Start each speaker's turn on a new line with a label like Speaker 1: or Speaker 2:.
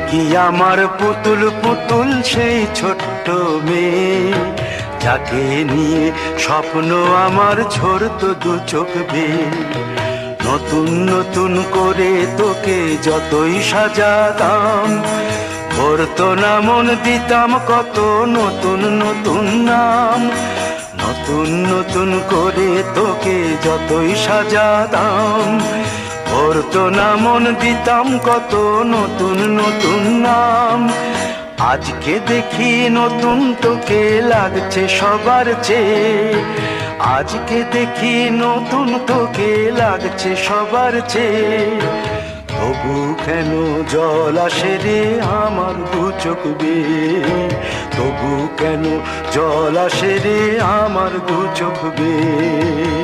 Speaker 1: কি আমার পুতুল পুতুল সেই ছোট্ট মেয়ে, যাকে নিয়ে স্বপ্ন আমার ঝরতো দু চোখ বেয়ে। নতুন নতুন করে তোকে যতই সাজাতাম, ভরতো না মন, দিতাম কত নতুন নতুন নাম। নতুন নতুন করে তোকে যতই সাজাতাম, ভরতো না মন, দিতাম কত নতুন নতুন নাম। আজকে দেখি নতুন তোকে লাগছে সবার চেয়ে, আজকে দেখি নতুন তোকে লাগছে সবার চেয়ে। তবু কেন জল আসে রে আমার দু চোখ বেয়ে, তবু কেন জল আসে রে আমার দু চোখ বেয়ে।